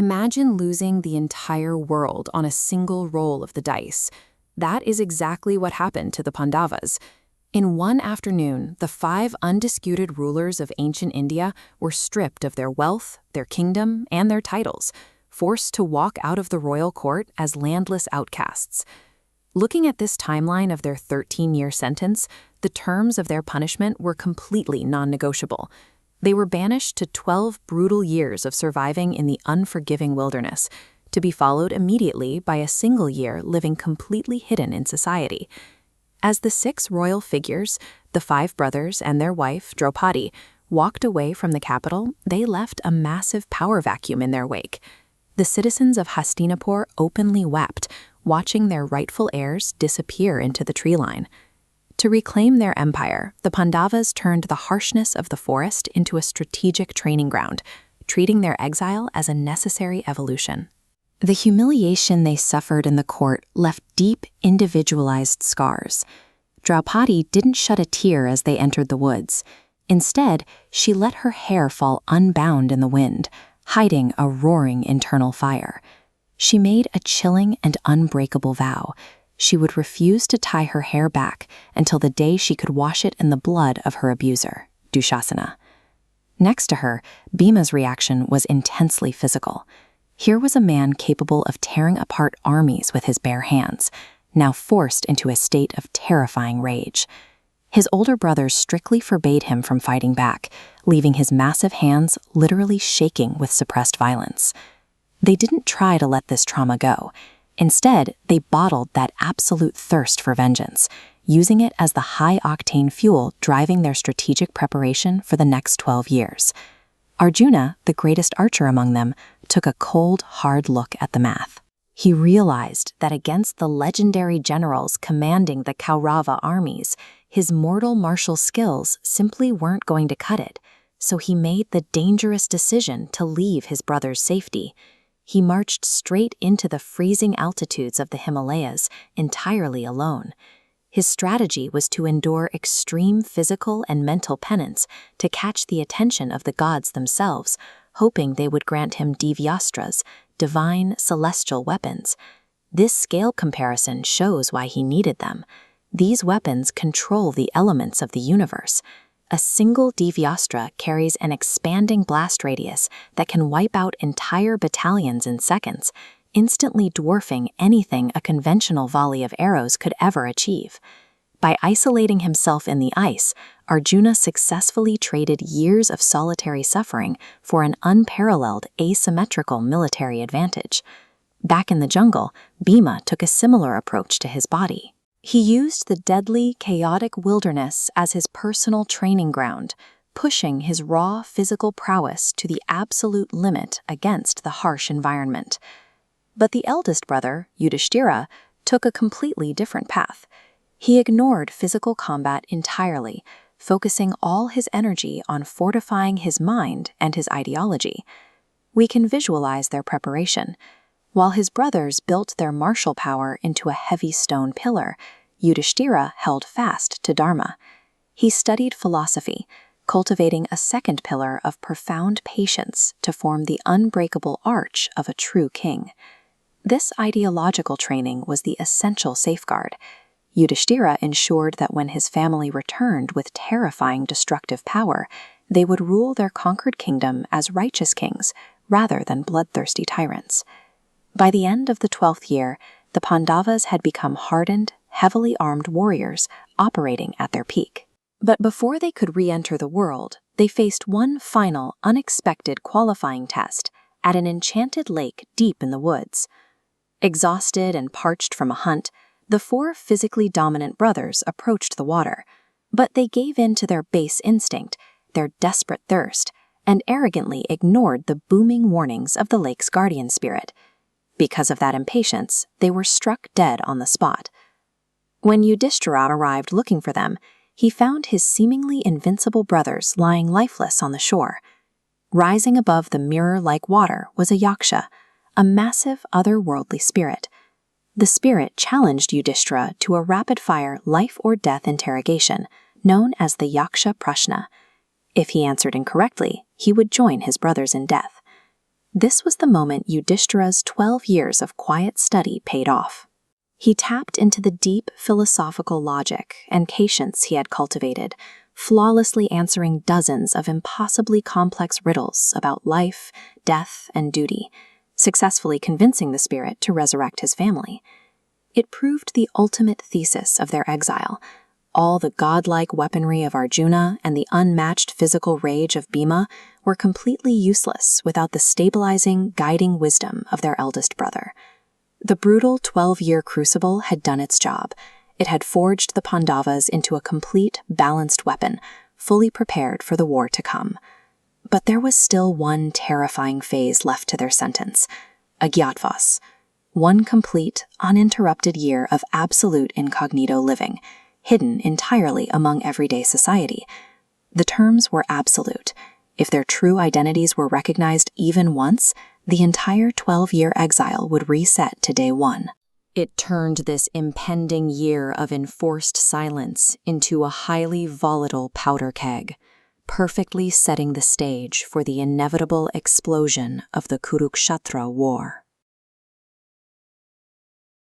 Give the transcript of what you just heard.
Imagine losing the entire world on a single roll of the dice. That is exactly what happened to the Pandavas. In one afternoon, the 5 undisputed rulers of ancient India were stripped of their wealth, their kingdom, and their titles, forced to walk out of the royal court as landless outcasts. Looking at this timeline of their 13-year sentence, the terms of their punishment were completely non-negotiable. They were banished to 12 brutal years of surviving in the unforgiving wilderness, to be followed immediately by a single year living completely hidden in society. As the 6 royal figures, the 5 brothers and their wife, Draupadi, walked away from the capital, they left a massive power vacuum in their wake. The citizens of Hastinapur openly wept, watching their rightful heirs disappear into the tree line. To reclaim their empire, the Pandavas turned the harshness of the forest into a strategic training ground, treating their exile as a necessary evolution. The humiliation they suffered in the court left deep, individualized scars. Draupadi didn't shed a tear as they entered the woods. Instead, she let her hair fall unbound in the wind, hiding a roaring internal fire. She made a chilling and unbreakable vow. She would refuse to tie her hair back until the day she could wash it in the blood of her abuser, Dushasana. Next to her, Bhima's reaction was intensely physical. Here was a man capable of tearing apart armies with his bare hands, now forced into a state of terrifying rage. His older brothers strictly forbade him from fighting back, leaving his massive hands literally shaking with suppressed violence. They didn't try to let this trauma go. Instead, they bottled that absolute thirst for vengeance, using it as the high-octane fuel driving their strategic preparation for the next 12 years. Arjuna, the greatest archer among them, took a cold, hard look at the math. He realized that against the legendary generals commanding the Kaurava armies, his mortal martial skills simply weren't going to cut it, so he made the dangerous decision to leave his brother's safety. He marched straight into the freezing altitudes of the Himalayas entirely alone. His strategy was to endure extreme physical and mental penance to catch the attention of the gods themselves, hoping they would grant him divyastras, divine celestial weapons. This scale comparison shows why he needed them. These weapons control the elements of the universe. A single divyastra carries an expanding blast radius that can wipe out entire battalions in seconds, instantly dwarfing anything a conventional volley of arrows could ever achieve. By isolating himself in the ice, Arjuna successfully traded years of solitary suffering for an unparalleled asymmetrical military advantage. Back in the jungle, Bhima took a similar approach to his body. He used the deadly, chaotic wilderness as his personal training ground, pushing his raw physical prowess to the absolute limit against the harsh environment. But the eldest brother, Yudhishthira, took a completely different path. He ignored physical combat entirely, focusing all his energy on fortifying his mind and his ideology. We can visualize their preparation. While his brothers built their martial power into a heavy stone pillar, Yudhishthira held fast to Dharma. He studied philosophy, cultivating a second pillar of profound patience to form the unbreakable arch of a true king. This ideological training was the essential safeguard. Yudhishthira ensured that when his family returned with terrifying destructive power, they would rule their conquered kingdom as righteous kings rather than bloodthirsty tyrants. By the end of the 12th year, the Pandavas had become hardened, heavily armed warriors operating at their peak. But before they could re-enter the world, they faced one final, unexpected qualifying test at an enchanted lake deep in the woods. Exhausted and parched from a hunt, the 4 physically dominant brothers approached the water, but they gave in to their base instinct, their desperate thirst, and arrogantly ignored the booming warnings of the lake's guardian spirit. Because of that impatience, they were struck dead on the spot. When Yudhishthira arrived looking for them, he found his seemingly invincible brothers lying lifeless on the shore. Rising above the mirror-like water was a yaksha, a massive otherworldly spirit. The spirit challenged Yudhishthira to a rapid-fire life-or-death interrogation, known as the Yaksha Prashna. If he answered incorrectly, he would join his brothers in death. This was the moment Yudhishthira's 12 years of quiet study paid off. He tapped into the deep philosophical logic and patience he had cultivated, flawlessly answering dozens of impossibly complex riddles about life, death, and duty, successfully convincing the spirit to resurrect his family. It proved the ultimate thesis of their exile. All the godlike weaponry of Arjuna and the unmatched physical rage of Bhima were completely useless without the stabilizing, guiding wisdom of their eldest brother. The brutal 12-year crucible had done its job. It had forged the Pandavas into a complete, balanced weapon, fully prepared for the war to come. But there was still one terrifying phase left to their sentence: Agyatwas. One complete, uninterrupted year of absolute incognito living, hidden entirely among everyday society. The terms were absolute. If their true identities were recognized even once, the entire 12-year exile would reset to day one. It turned this impending year of enforced silence into a highly volatile powder keg, perfectly setting the stage for the inevitable explosion of the Kurukshetra war.